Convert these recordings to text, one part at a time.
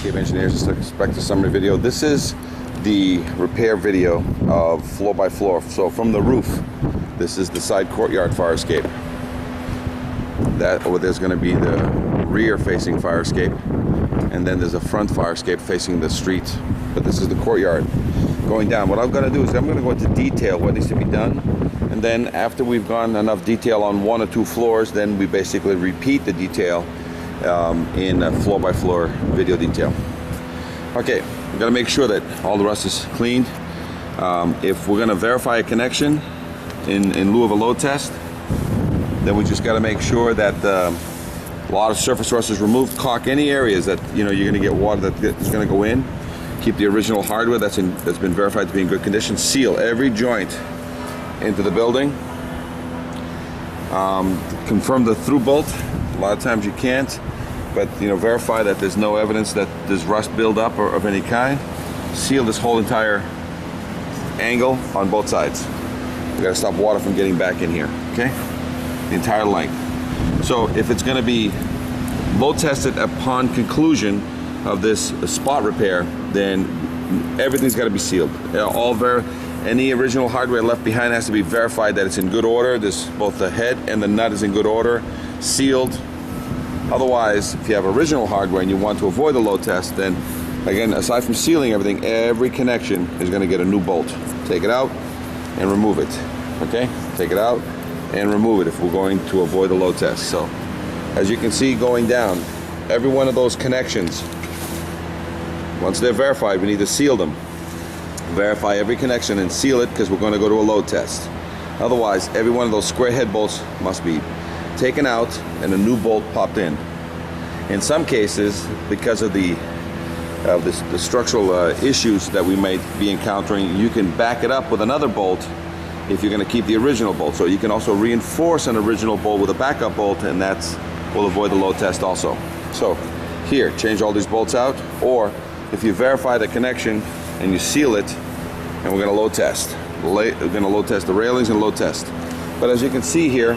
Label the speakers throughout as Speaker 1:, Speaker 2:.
Speaker 1: Farscape Engineers. Expect a summary video. This is the repair video of floor by floor. So from the roof, this is the side courtyard fire escape. There's going to be the rear facing fire escape, and then there's a front fire escape facing the street. But this is the courtyard going down. What I'm going to do is I'm going to go into detail what needs to be done, and then after we've gone enough detail on one or two floors, then we basically repeat the detail in a floor by floor video detail. Okay, we've got to make sure that all the rust is cleaned. If we're going to verify a connection in lieu of a load test, then we just got to make sure that a lot of surface rust is removed. Caulk any areas that you're going to get water that is going to go in. Keep the original hardware that's been verified to be in good condition. Seal every joint into the building. Confirm the through bolt. A lot of times you can't, but verify that there's no evidence that there's rust buildup or of any kind. Seal this whole entire angle on both sides. We got to stop water from getting back in here. Okay, the entire length. So if it's going to be load tested upon conclusion of this spot repair, then everything's got to be sealed. Any original hardware left behind has to be verified that it's in good order. Both the head and the nut is in good order, sealed. Otherwise, if you have original hardware and you want to avoid the load test, then again, aside from sealing everything, every connection is going to get a new bolt. Take it out and remove it. Okay? Take it out and remove it if we're going to avoid the load test. So, as you can see going down, every one of those connections, once they're verified, we need to seal them. Verify every connection and seal it, because we're going to go to a load test. Otherwise, every one of those square head bolts must be taken out and a new bolt popped in. In some cases, because of the structural issues that we may be encountering, you can back it up with another bolt if you're going to keep the original bolt. So you can also reinforce an original bolt with a backup bolt, and will avoid the load test also. So here, change all these bolts out, or if you verify the connection and you seal it, and we're going to load test. We're going to load test the railings and load test. But as you can see here,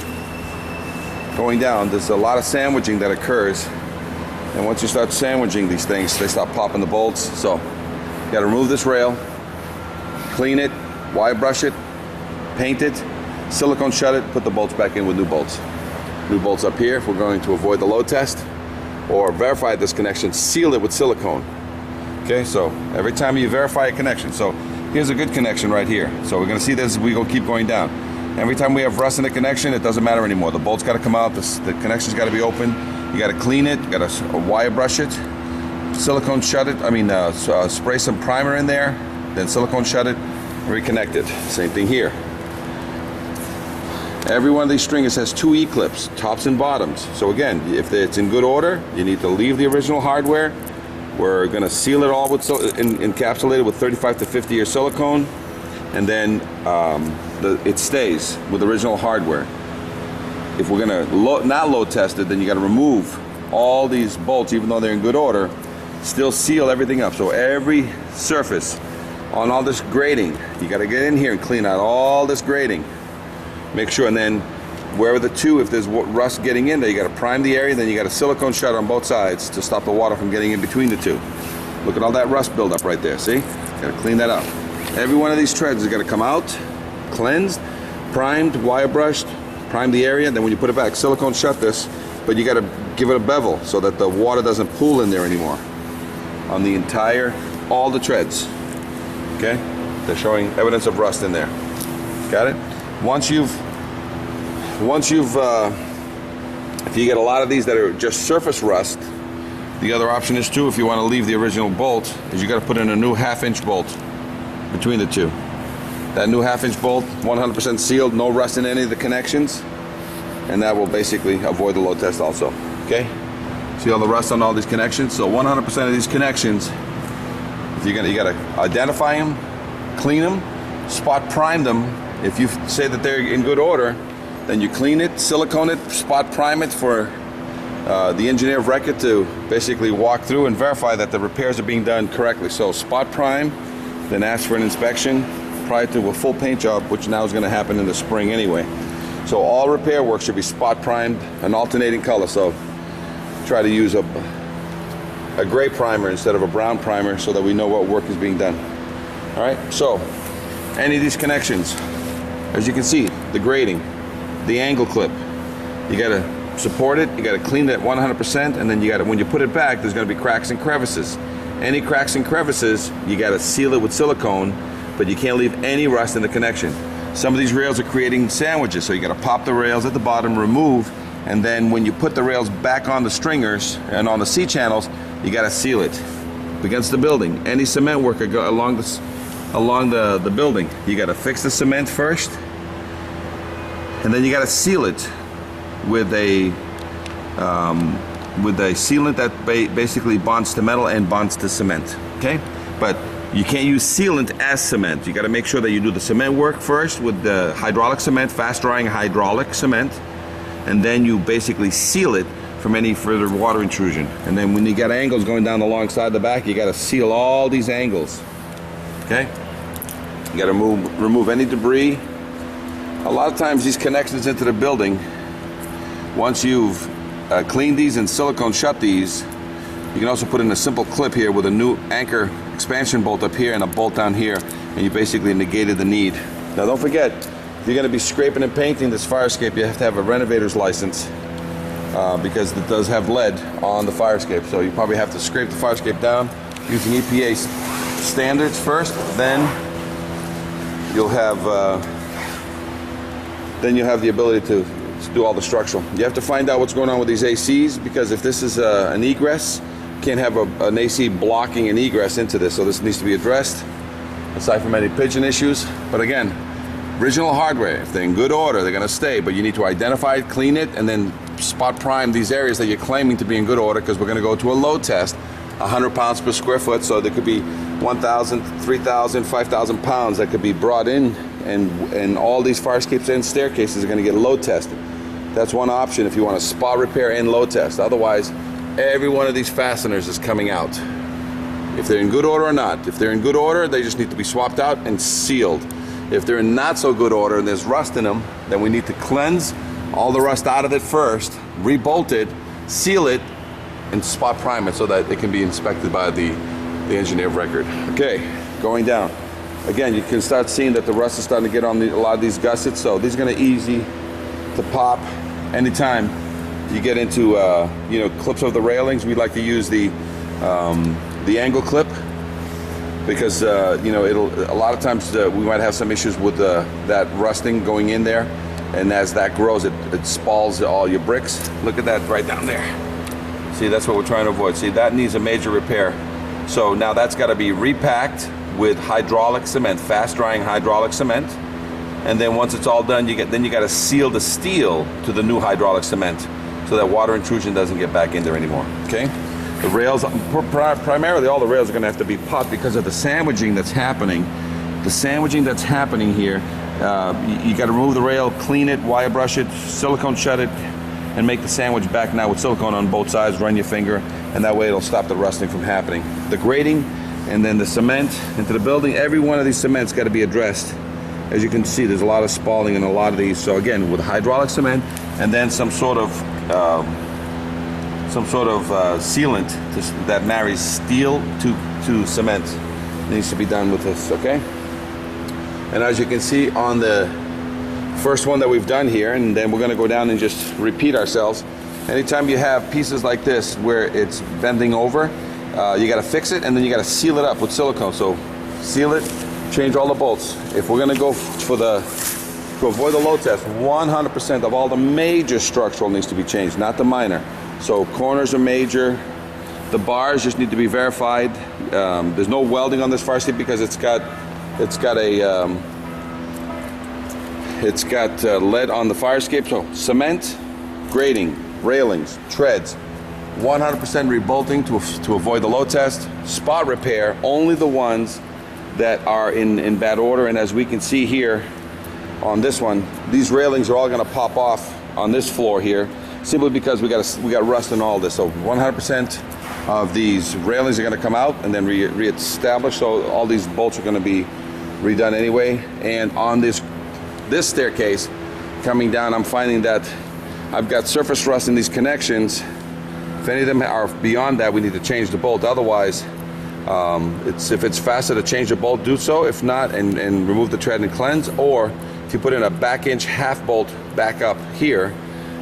Speaker 1: going down, there's a lot of sandwiching that occurs, and once you start sandwiching these things, they start popping the bolts. So you got to remove this rail, clean it, wire brush it, paint it, silicone shut it, put the bolts back in with new bolts. New bolts up here if we're going to avoid the load test, or verify this connection, seal it with silicone. Okay, so every time you verify a connection, so here's a good connection right here. So we're going to see this as we keep going down. Every time we have rust in the connection, it doesn't matter anymore. The bolt's got to come out, the connection's got to be open, you got to clean it, you got to wire brush it, silicone shut it, spray some primer in there, then silicone shut it, reconnect it. Same thing here. Every one of these stringers has two E-clips, tops and bottoms. So again, if it's in good order, you need to leave the original hardware. We're going to seal it all with encapsulated with 35 to 50 year silicone, and then it stays with original hardware. If we're going to not load test it, then you got to remove all these bolts, even though they're in good order. Still seal everything up. So every surface on all this grating, you got to get in here and clean out all this grating. Make sure, and then wherever if there's rust getting in there, you got to prime the area, then you got a silicone shut on both sides to stop the water from getting in between the two. Look at all that rust buildup right there, see? Got to clean that up. Every one of these treads is got to come out, cleansed, primed, wire brushed, prime the area, then when you put it back, silicone shut this, but you got to give it a bevel so that the water doesn't pool in there anymore. On all the treads, okay? They're showing evidence of rust in there. Got it? If you get a lot of these that are just surface rust, the other option is too, if you want to leave the original bolt, is you got to put in a new 1/2-inch bolt between the two. That new 1/2-inch bolt, 100% sealed, no rust in any of the connections, and that will basically avoid the load test also. Okay? See all the rust on all these connections? So 100% of these connections, you got to identify them, clean them, spot prime them. If you say that they're in good order, then you clean it, silicone it, spot prime it for the engineer of record to basically walk through and verify that the repairs are being done correctly. So spot prime, then ask for an inspection prior to a full paint job, which now is going to happen in the spring anyway. So all repair work should be spot primed, an alternating color. So try to use a a gray primer instead of a brown primer so that we know what work is being done. All right, so any of these connections, as you can see, the grating, the angle clip, you got to support it, you got to clean it 100%, and then you got to, when you put it back, there's going to be cracks and crevices. Any cracks and crevices, you got to seal it with silicone, but you can't leave any rust in the connection. Some of these rails are creating sandwiches, so you got to pop the rails at the bottom, remove, and then when you put the rails back on the stringers and on the C-channels, you got to seal it against the building. Any cement work along the building, you got to fix the cement first, and then you got to seal it with a sealant that basically bonds to metal and bonds to cement. Okay, but you can't use sealant as cement. You got to make sure that you do the cement work first with the hydraulic cement, fast drying hydraulic cement, and then you basically seal it from any further water intrusion. And then when you got angles going down alongside the back, you got to seal all these angles. Okay, you got to remove any debris. A lot of times these connections into the building, once you've cleaned these and silicone shut these, you can also put in a simple clip here with a new anchor expansion bolt up here and a bolt down here, and you basically negated the need. Now don't forget, if you're going to be scraping and painting this fire escape, you have to have a renovator's license because it does have lead on the fire escape. So you probably have to scrape the fire escape down using EPA standards first, then you'll have the ability to do all the structural. You have to find out what's going on with these ACs, because if this is an egress, you can't have an AC blocking an egress into this, so this needs to be addressed, aside from any pigeon issues. But again, original hardware, if they're in good order, they're going to stay, but you need to identify it, clean it, and then spot prime these areas that you're claiming to be in good order, because we're going to go to a load test, 100 pounds per square foot, so there could be 1,000, 3,000, 5,000 pounds that could be brought in, and all these fire escapes and staircases are going to get load tested. That's one option if you want to spot repair and load test. Otherwise, every one of these fasteners is coming out, if they're in good order or not. If they're in good order, they just need to be swapped out and sealed. If they're in not so good order and there's rust in them, then we need to cleanse all the rust out of it first, rebolt it, seal it, and spot prime it so that it can be inspected by the engineer of record. Okay, going down. Again, you can start seeing that the rust is starting to get on a lot of these gussets, so these are going to easy to pop anytime you get into clips of the railings. We like to use the angle clip, because a lot of times we might have some issues with that rusting going in there, and as that grows, it spalls all your bricks. Look at that right down there. See, that's what we're trying to avoid. See, that needs a major repair. So now that's got to be repacked with hydraulic cement, fast drying hydraulic cement. And then once it's all done, you got to seal the steel to the new hydraulic cement so that water intrusion doesn't get back in there anymore. Okay? The rails, primarily all the rails are going to have to be popped because of the sandwiching that's happening. The sandwiching that's happening here, you got to remove the rail, clean it, wire brush it, silicone shut it, and make the sandwich back now with silicone on both sides. Run your finger, and that way it'll stop the rusting from happening. The grating and then the cement into the building, every one of these cements got to be addressed. As you can see, there's a lot of spalling in a lot of these. So again, with hydraulic cement and then some sort of sealant that marries steel to cement needs to be done with this. Okay. And as you can see on the first one that we've done here, and then we're going to go down and just repeat ourselves. Anytime you have pieces like this where it's bending over, you got to fix it, and then you got to seal it up with silicone. So seal it, change all the bolts. If we're going to go to avoid the load test, 100% of all the major structural needs to be changed, not the minor. So corners are major. The bars just need to be verified. There's no welding on this fire escape because it's got lead on the fire escape. So cement, grating, railings, treads, 100% rebolting to avoid the load test. Spot repair, only the ones that are in bad order. And as we can see here on this one, these railings are all going to pop off on this floor here, simply because we got rust in all this. So 100% of these railings are going to come out and then re-established. So all these bolts are going to be redone anyway. And on this staircase coming down, I'm finding that I've got surface rust in these connections If any of them are beyond that, we need to change the bolt. Otherwise, if it's faster to change the bolt, do so. If not, and remove the tread and cleanse. Or if you put in a back inch half bolt back up here,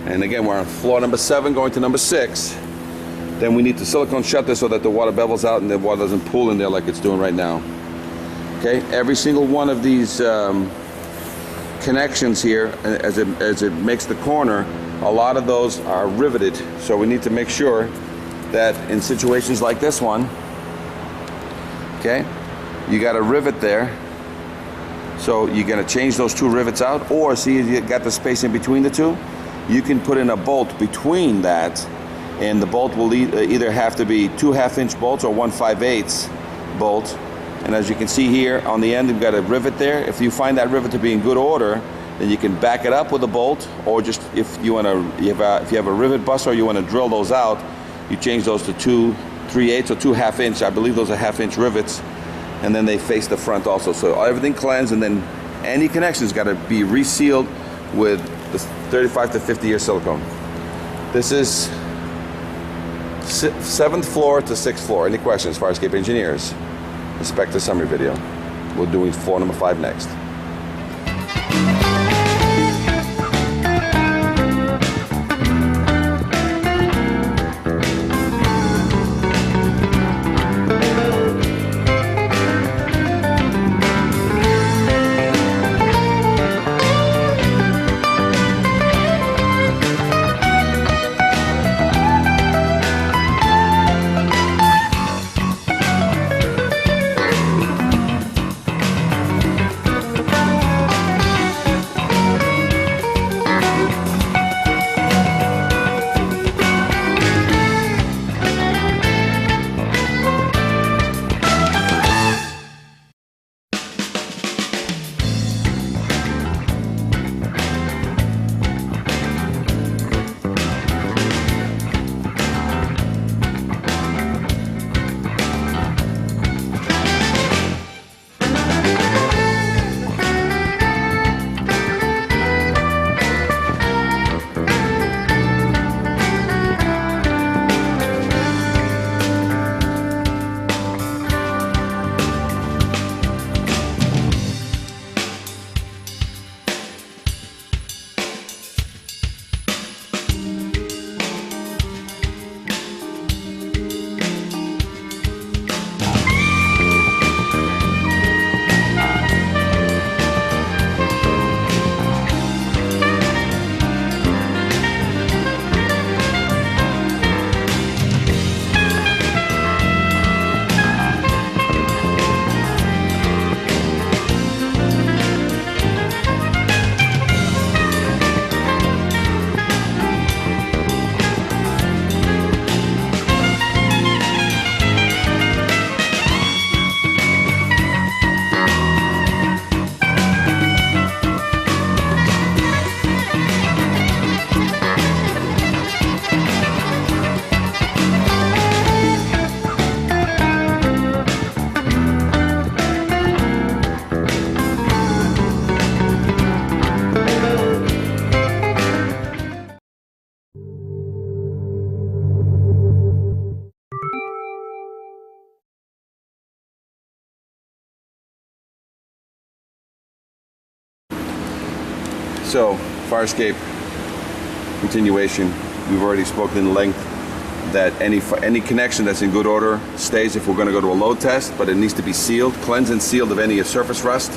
Speaker 1: and again, we're on floor number 7 going to number 6, then we need to silicone shut this so that the water bevels out and the water doesn't pool in there like it's doing right now. Okay, every single one of these connections here, as it makes the corner, a lot of those are riveted. So we need to make sure that in situations like this one, okay, you got a rivet there. So you're going to change those 2 rivets out, or see if you got the space in between the 2. You can put in a bolt between that, and the bolt will either have to be 2 1/2-inch bolts or 1 5/8 bolt. And as you can see here on the end, you've got a rivet there. If you find that rivet to be in good order, then you can back it up with a bolt, or just if you want to, if you have a rivet bus or you want to drill those out, you change those to 2 3/8 or 2 1/2-inch. I believe those are 1/2-inch rivets, and then they face the front also. So everything cleansed, and then any connections got to be resealed with the 35 to 50 year silicone. This is 7th floor to 6th floor. Any questions, Farscape Engineers? Inspect the summary video. We're doing floor number 5 next. So, Farscape continuation, we've already spoken in length that any connection that's in good order stays if we're going to go to a load test, but it needs to be sealed, cleansed and sealed of any surface rust,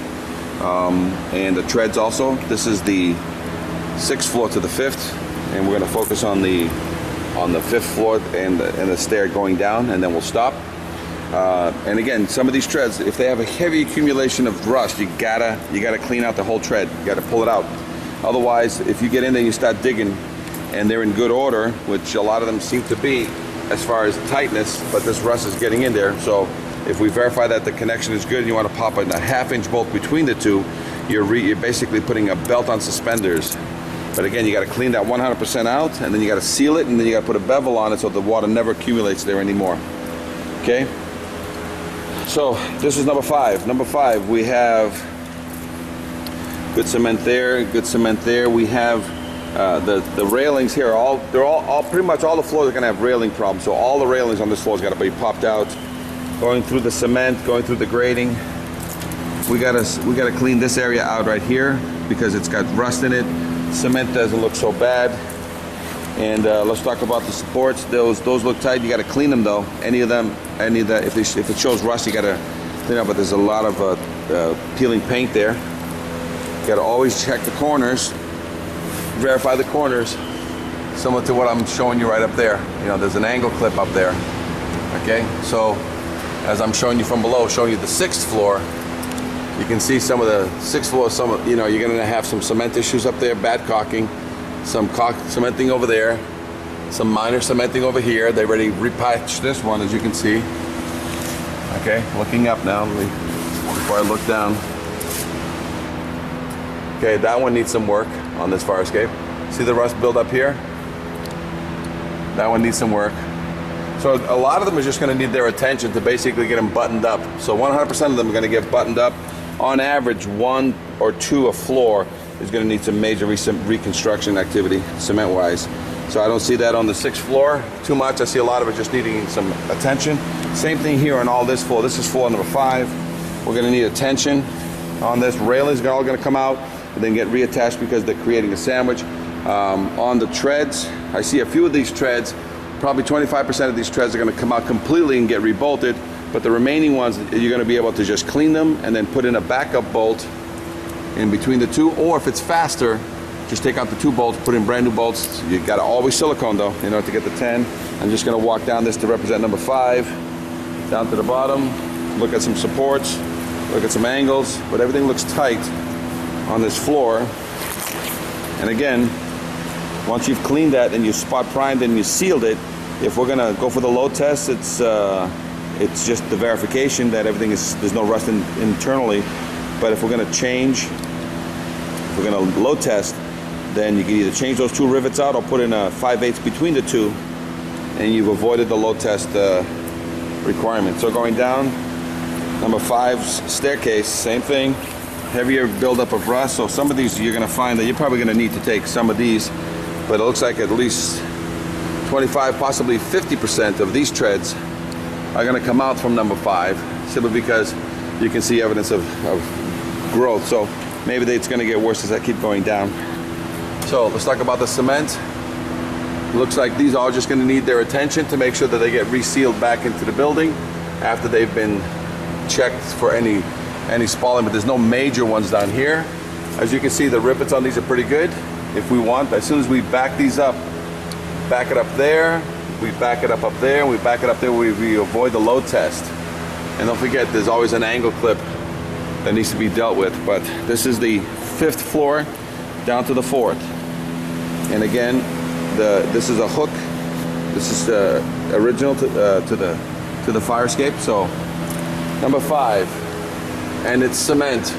Speaker 1: and the treads also. This is the 6th floor to the 5th, and we're going to focus on the 5th floor and the stair going down, and then we'll stop. And again, some of these treads, if they have a heavy accumulation of rust, you gotta clean out the whole tread. You gotta pull it out. Otherwise, if you get in there and you start digging, and they're in good order, which a lot of them seem to be as far as tightness, but this rust is getting in there. So if we verify that the connection is good and you want to pop a 1/2-inch bolt between the 2, you're basically putting a belt on suspenders. But again, you got to clean that 100% out, and then you got to seal it, and then you got to put a bevel on it so the water never accumulates there anymore. Okay? So this is number 5. Number 5, we have good cement there, good cement there. We have The railings here, they're all pretty much all the floors are gonna have railing problems. So all the railings on this floor is gonna be popped out, going through the cement, going through the grading. We gotta clean this area out right here because it's got rust in it. Cement doesn't look so bad. And let's talk about the supports. Those look tight. You got to clean them though. If it shows rust, you got to clean up. But there's a lot of peeling paint there. You got to always check the corners, verify the corners, similar to what I'm showing you right up there. You know, there's an angle clip up there. Okay, so as I'm showing you from below, showing you the 6th floor, you can see some of the 6th floor. You're going to have some cement issues up there, bad caulking. Some cementing over there, some minor cementing over here. They already repatched this one, as you can see. Okay, looking up now before I look down. Okay, that one needs some work on this fire escape. See the rust build up here? That one needs some work. So a lot of them are just going to need their attention to basically get them buttoned up. So 100% of them are going to get buttoned up. On average, 1 or 2 a floor is going to need some major reconstruction activity, cement-wise. So I don't see that on the 6th floor too much. I see a lot of it just needing some attention. Same thing here on all this floor. This is floor number 5. We're going to need attention on this. Railings are all going to come out and then get reattached because they're creating a sandwich. On the treads, I see a few of these treads. Probably 25% of these treads are going to come out completely and get rebolted. But the remaining ones, you're going to be able to just clean them and then put in a backup bolt in between the two, or if it's faster, just take out the 2 bolts, put in brand new bolts. You gotta always silicone though, in order to get the 10. I'm just gonna walk down this to represent number 5, down to the bottom, look at some supports, look at some angles, but everything looks tight on this floor. And again, once you've cleaned that and you spot primed and you sealed it, if we're gonna go for the load test, it's just the verification that there's no rust internally. But if we're going to if we're going to load test, then you can either change those 2 rivets out or put in a 5/8 between the 2, and you've avoided the load test requirement. So going down, number 5's staircase, same thing, heavier buildup of rust. So some of these you're going to find that you're probably going to need to take some of these, but it looks like at least 25, possibly 50% of these treads are going to come out from number 5, simply because you can see evidence of growth. So maybe it's going to get worse as I keep going down. So let's talk about the cement. Looks like these are just going to need their attention to make sure that they get resealed back into the building after they've been checked for any spalling, but there's no major ones down here. As you can see, the rivets on these are pretty good. If we want, as soon as we back these up, back it up there, we back it up there, and we back it up there, we avoid the load test. And don't forget, there's always an angle clip that needs to be dealt with. But this is the 5th floor down to the 4th. And again, this is a hook. This is original to the fire escape. So number 5, and it's cement.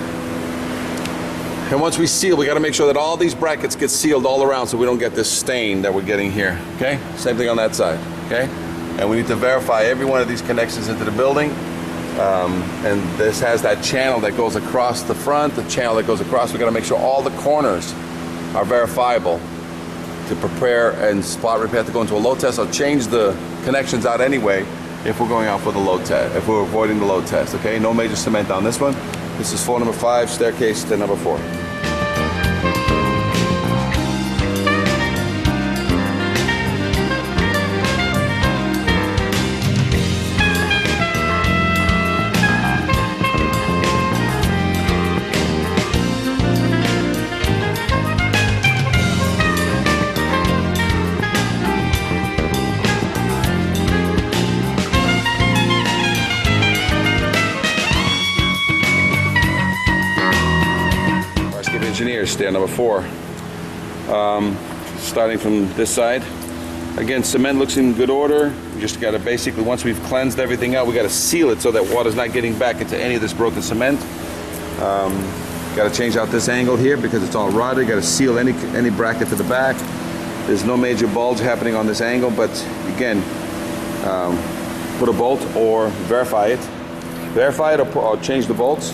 Speaker 1: And once we seal, we got to make sure that all these brackets get sealed all around so we don't get this stain that we're getting here. Okay, same thing on that side. Okay, and we need to verify every one of these connections into the building. And this has that channel that goes across the front, the channel that goes across. We got to make sure all the corners are verifiable to prepare and spot repair to go into a load test. I'll change the connections out anyway if we're going out for the load test, if we're avoiding the load test. Okay, no major cement on this one. This is floor number 5, staircase to number 4. Engineers, stair number 4. Starting from this side. Again, cement looks in good order. We just got to basically, once we've cleansed everything out, we got to seal it so that water's not getting back into any of this broken cement. Got to change out this angle here because it's all rotted. Got to seal any bracket to the back. There's no major bulge happening on this angle, but again, put a bolt or verify it. Verify it or change the bolts.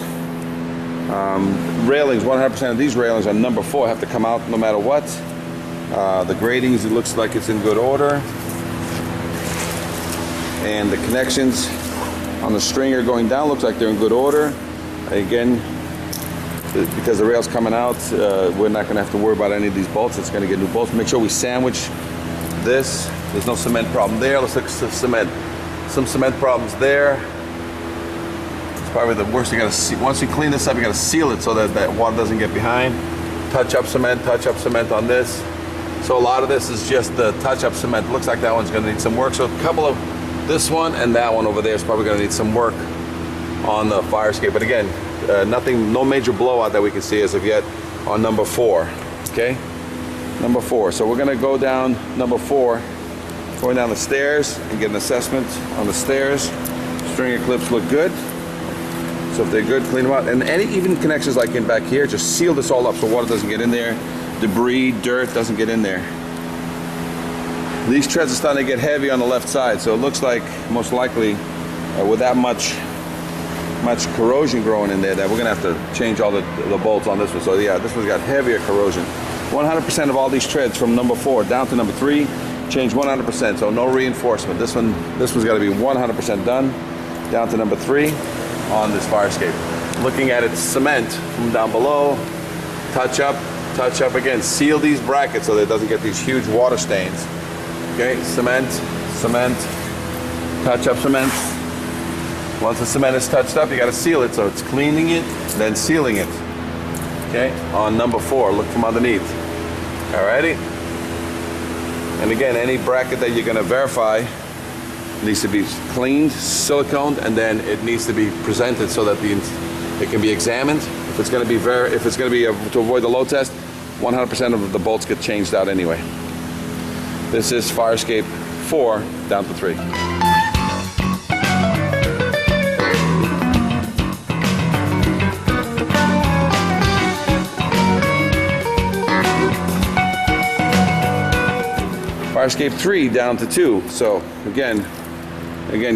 Speaker 1: Railings, 100% of these railings on number 4 have to come out no matter what. The gratings, it looks like it's in good order. And the connections on the stringer going down looks like they're in good order. Again, because the rail's coming out, we're not going to have to worry about any of these bolts. It's going to get new bolts. Make sure we sandwich this. There's no cement problem there. Let's look at some cement. Some cement problems there. It's probably the worst. You got to see. Once you clean this up, you got to seal it so that that water doesn't get behind. Touch up cement on this. So a lot of this is just the touch up cement. Looks like that one's going to need some work. So a couple of this one and that one over there is probably going to need some work on the fire escape. But again, nothing, no major blowout that we can see as of yet on number 4. Okay, number 4. So we're going to go down number 4, going down the stairs and get an assessment on the stairs. Stringer clips look good. So if they're good, clean them out. And any even connections like in back here, just seal this all up so water doesn't get in there. Debris, dirt doesn't get in there. These treads are starting to get heavy on the left side, so it looks like most likely with that much corrosion growing in there that we're gonna have to change all the bolts on this one. So yeah, this one's got heavier corrosion. 100% of all these treads from number 4 down to number 3 change 100%, so no reinforcement. This one's got to be 100% done down to number 3 on this fire escape. Looking at its cement from down below, touch up again, seal these brackets so that it doesn't get these huge water stains. Okay, cement, touch up cement. Once the cement is touched up, you got to seal it, so it's cleaning it, then sealing it. Okay, on number 4, look from underneath. Alrighty. And again, any bracket that you're going to verify needs to be cleaned, siliconed, and then it needs to be presented so that it can be examined. If it's going to be to avoid the load test, 100% of the bolts get changed out anyway. This is fire escape 4 down to 3. Fire escape 3 down to 2. So again,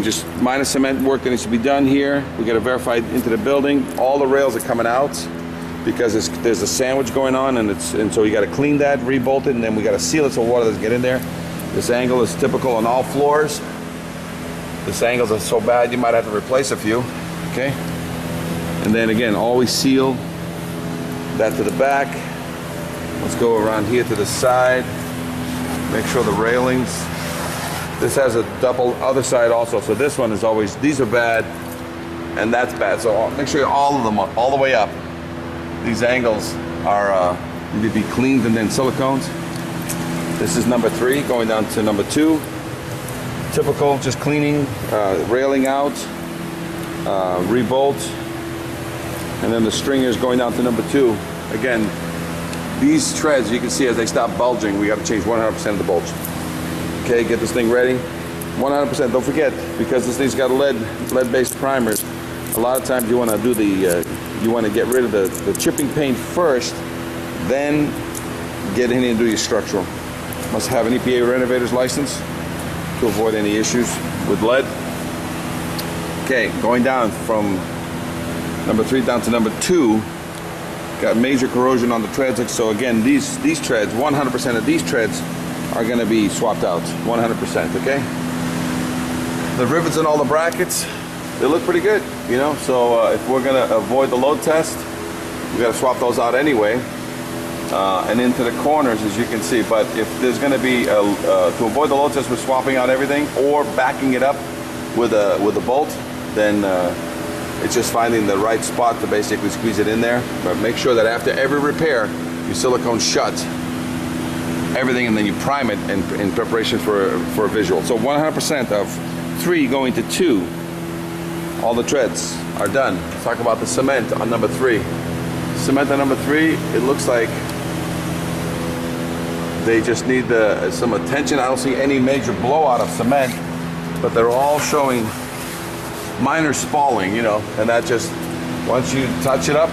Speaker 1: just minor cement work that needs to be done here. We got to verify into the building. All the rails are coming out because there's a sandwich going on, and so you got to clean that, rebolt it, and then we got to seal it so water doesn't get in there. This angle is typical on all floors. This angles are so bad you might have to replace a few. Okay, and then again, always seal that to the back. Let's go around here to the side. Make sure the railings. This has a double other side also, so this one is always, these are bad and that's bad. So make sure all of them are all the way up. These angles are need to be cleaned and then siliconed. This is number 3 going down to number 2. Typical, just cleaning, railing out, rebolt, and then the stringers going down to number 2. Again, these treads, you can see as they stop bulging, we got to change 100% of the bolts. Okay, get this thing ready. 100%. Don't forget, because this thing's got lead-based primers. A lot of times you want to do you want to get rid of the chipping paint first, then get in and do your structural. Must have an EPA renovator's license to avoid any issues with lead. Okay, going down from number 3 down to number 2. Got major corrosion on the treads. So again, these treads, 100% of these treads are going to be swapped out, 100%. Okay. The rivets and all the brackets, they look pretty good, you know. So if we're going to avoid the load test, we got to swap those out anyway, and into the corners, as you can see. But if there's going to be to avoid the load test, we're swapping out everything or backing it up with a bolt, then it's just finding the right spot to basically squeeze it in there. But make sure that after every repair, you silicone shut everything and then you prime it in preparation for a visual. So 100% of 3 going to 2, all the treads are done. Let's talk about the cement on number 3. Cement on number 3, it looks like they just need some attention. I don't see any major blowout of cement, but they're all showing minor spalling, you know, and that just, once you touch it up,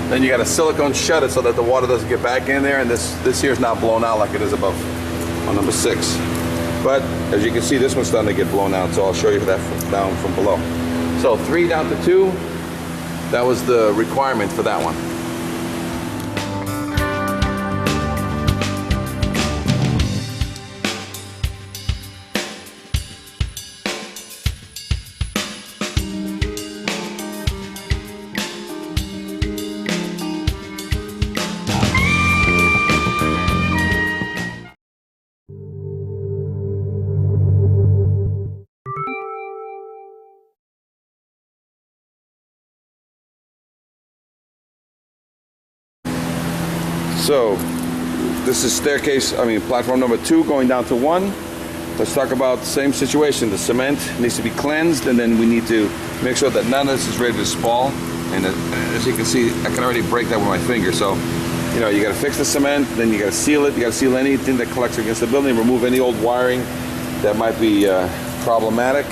Speaker 1: then you got to silicone shut it so that the water doesn't get back in there, and this here is not blown out like it is above on number 6. But as you can see, this one's starting to get blown out, so I'll show you that down from below. So 3 down to 2, that was the requirement for that one. So this is platform number 2 going down to 1. Let's talk about the same situation. The cement needs to be cleansed, and then we need to make sure that none of this is ready to spall. And as you can see, I can already break that with my finger. So, you know, you got to fix the cement, then you got to seal it. You got to seal anything that collects against the building, remove any old wiring that might be problematic.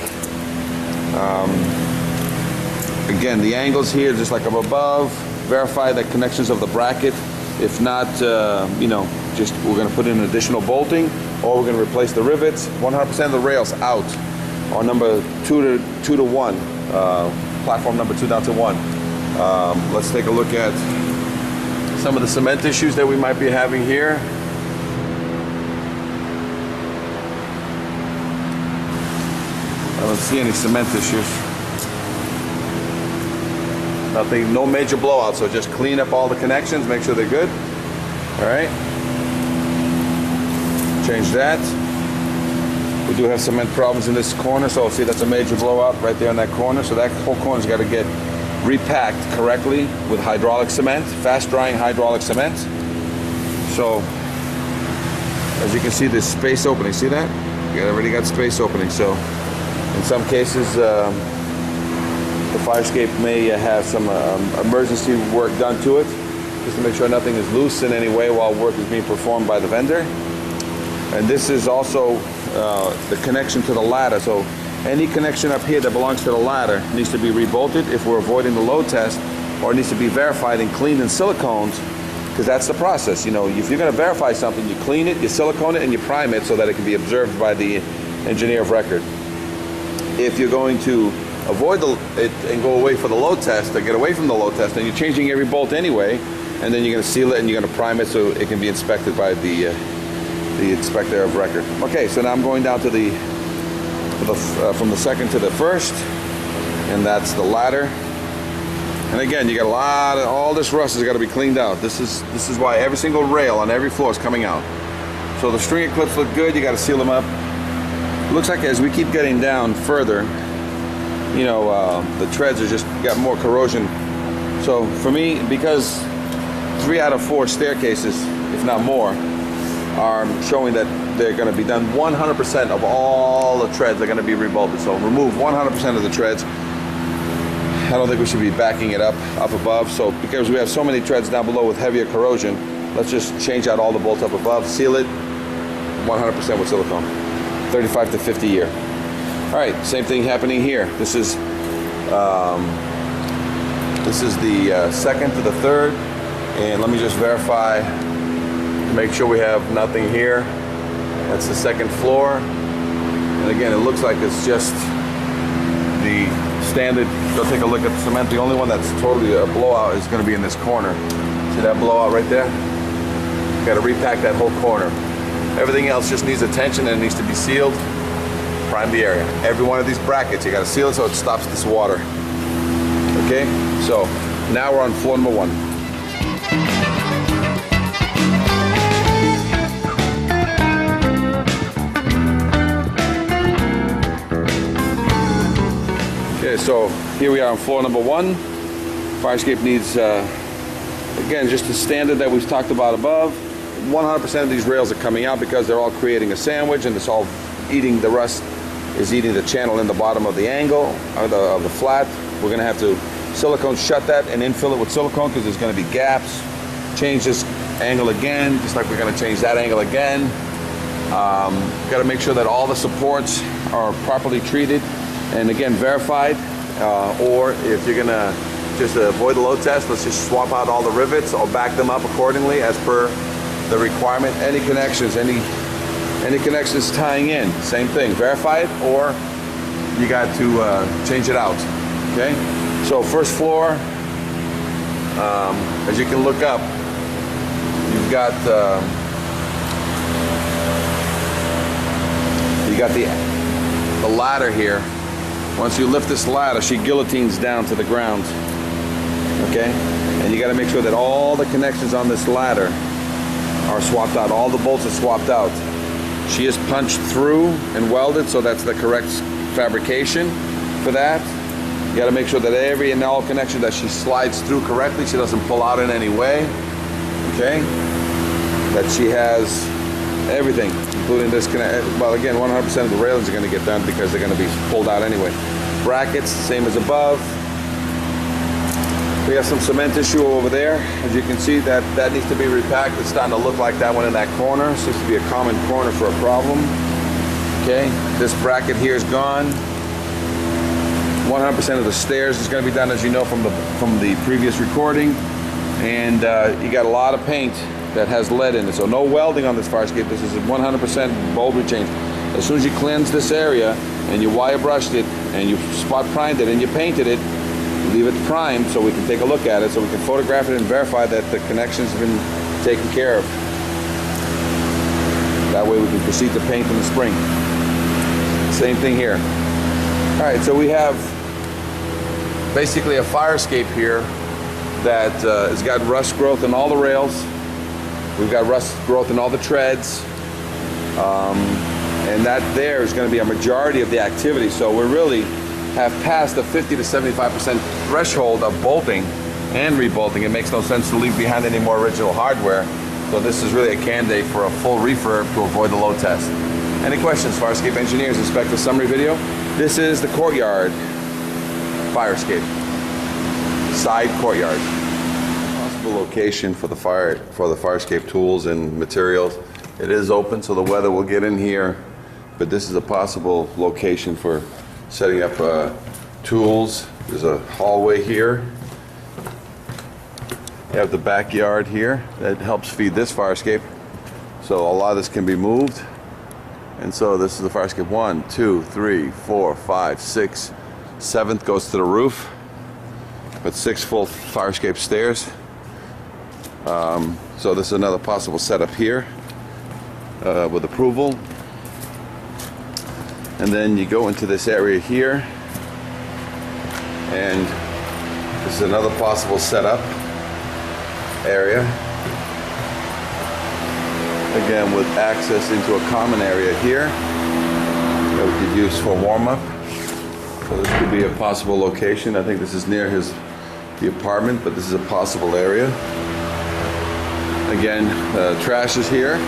Speaker 1: Again, the angles here, just like up above, verify the connections of the bracket. If not, you know, just we're going to put in additional bolting, or we're going to replace the rivets. 100% of the rails out on number 2 to 1, platform number 2 down to 1. Let's take a look at some of the cement issues that we might be having here. I don't see any cement issues. Nothing, no major blowout, so just clean up all the connections, make sure they're good. All right. Change that. We do have cement problems in this corner, so see that's a major blowout right there in that corner. So that whole corner's got to get repacked correctly with hydraulic cement, fast drying hydraulic cement. So as you can see, there's space opening. See that? You already got space opening. So in some cases, the fire escape may have some emergency work done to it, just to make sure nothing is loose in any way while work is being performed by the vendor. And this is also the connection to the ladder. So any connection up here that belongs to the ladder needs to be rebolted if we're avoiding the load test, or it needs to be verified and cleaned in silicones, because that's the process. You know, if you're going to verify something, you clean it, you silicone it, and you prime it so that it can be observed by the engineer of record. If you're going to avoid it and go away for the load test, or get away from the load test, then you're changing every bolt anyway, and then you're going to seal it and you're going to prime it so it can be inspected by the inspector of record. Okay, so now I'm going down to from the second to the first, and that's the ladder. And again, you got all this rust has got to be cleaned out. This is why every single rail on every floor is coming out. So the stringer clips look good. You got to seal them up. It looks like as we keep getting down further, you know, the treads are just got more corrosion. So for me, because 3 out of 4 staircases, if not more, are showing that they're going to be done, 100% of all the treads are going to be rebolted. So remove 100% of the treads. I don't think we should be backing it up above. So because we have so many treads down below with heavier corrosion, let's just change out all the bolts up above, seal it 100% with silicone, 35 to 50 year. All right, same thing happening here. This is the second to the third, and let me just verify to make sure we have nothing here. That's the second floor, and again, it looks like it's just the standard. Go take a look at the cement. The only one that's totally a blowout is going to be in this corner. See that blowout right there? Got to repack that whole corner. Everything else just needs attention and it needs to be sealed. Prime the area. Every one of these brackets, you got to seal it so it stops this water. Okay, so now we're on floor number 1. Okay, so here we are on floor number 1. Fire escape needs, again, just the standard that we've talked about above. 100% of these rails are coming out because they're all creating a sandwich, and it's all eating, the rust is eating the channel in the bottom of the angle, of the flat. We're going to have to silicone shut that and infill it with silicone because there's going to be gaps. Change this angle again, just like we're going to change that angle again. Got to make sure that all the supports are properly treated and again verified, or if you're going to just avoid the load test, let's just swap out all the rivets or back them up accordingly as per the requirement. Any connections tying in, same thing, verify it, or you got to change it out. Okay, so first floor, as you can look up, you've got the ladder here. Once you lift this ladder, she guillotines down to the ground. Okay, and you got to make sure that all the connections on this ladder are swapped out. All the bolts are swapped out. She is punched through and welded, so that's the correct fabrication for that. You got to make sure that every and all connection that she slides through correctly, she doesn't pull out in any way. Okay, that she has everything, including this connect. Well, again, 100% of the railings are going to get done because they're going to be pulled out anyway. Brackets, same as above. We have some cement issue over there. As you can see, that needs to be repacked. It's starting to look like that one in that corner. Seems to be a common corner for a problem. Okay, this bracket here is gone. 100% of the stairs is going to be done, as you know from the previous recording. And you got a lot of paint that has lead in it, so no welding on this fire escape. This is a 100% mold rechange. As soon as you cleanse this area and you wire brushed it and you spot primed it and you painted it, leave it primed so we can take a look at it, so we can photograph it and verify that the connections have been taken care of. That way we can proceed to paint in the spring. Same thing here. All right, so we have basically a fire escape here that has got rust growth in all the rails. We've got rust growth in all the treads. And that there is going to be a majority of the activity. So we really have passed the 50 to 75% threshold of bolting and rebolting. It makes no sense to leave behind any more original hardware. So this is really a candidate for a full refurb to avoid the load test. Any questions, Fire Escape Engineers? Inspect the summary video. This is the courtyard fire escape. Side courtyard. Possible location for the fire escape tools and materials. It is open, so the weather will get in here, but this is a possible location for setting up tools. There's a hallway here. You have the backyard here that helps feed this fire escape. So a lot of this can be moved. And so this is the fire escape. 1, 2, 3, 4, 5, 6. 7th goes to the roof. But 6 full fire escape stairs. So this is another possible setup here with approval. And then you go into this area here, and this is another possible setup area. Again, with access into a common area here that we could use for warm-up. So this could be a possible location. I think this is near the apartment, but this is a possible area. Again, trash is here,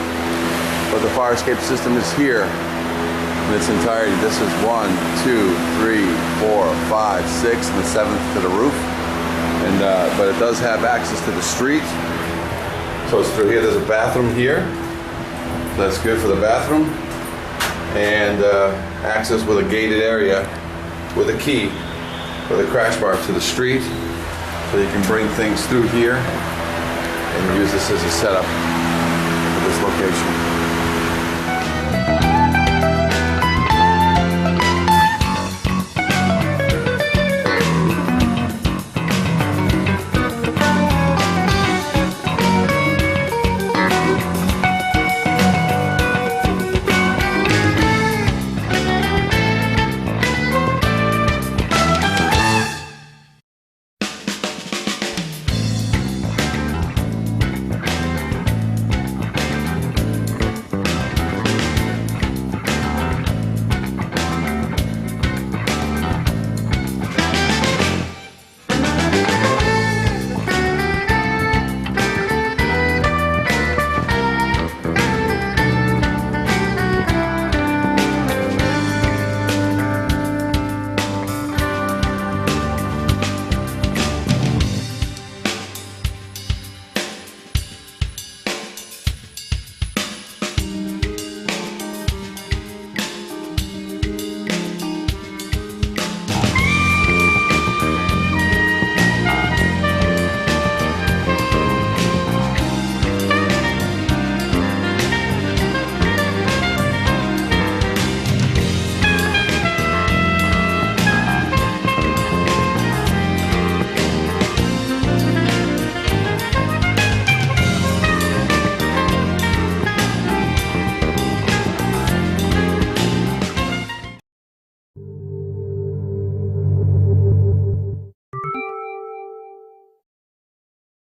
Speaker 1: but the fire escape system is here in its entirety. This is 1, 2, 3, 4, 5, 6, and the 7th to the roof. And but it does have access to the street. So it's through here. There's a bathroom here. That's good for the bathroom. And access with a gated area with a key for the crash bar to the street. So you can bring things through here and use this as a setup for this location.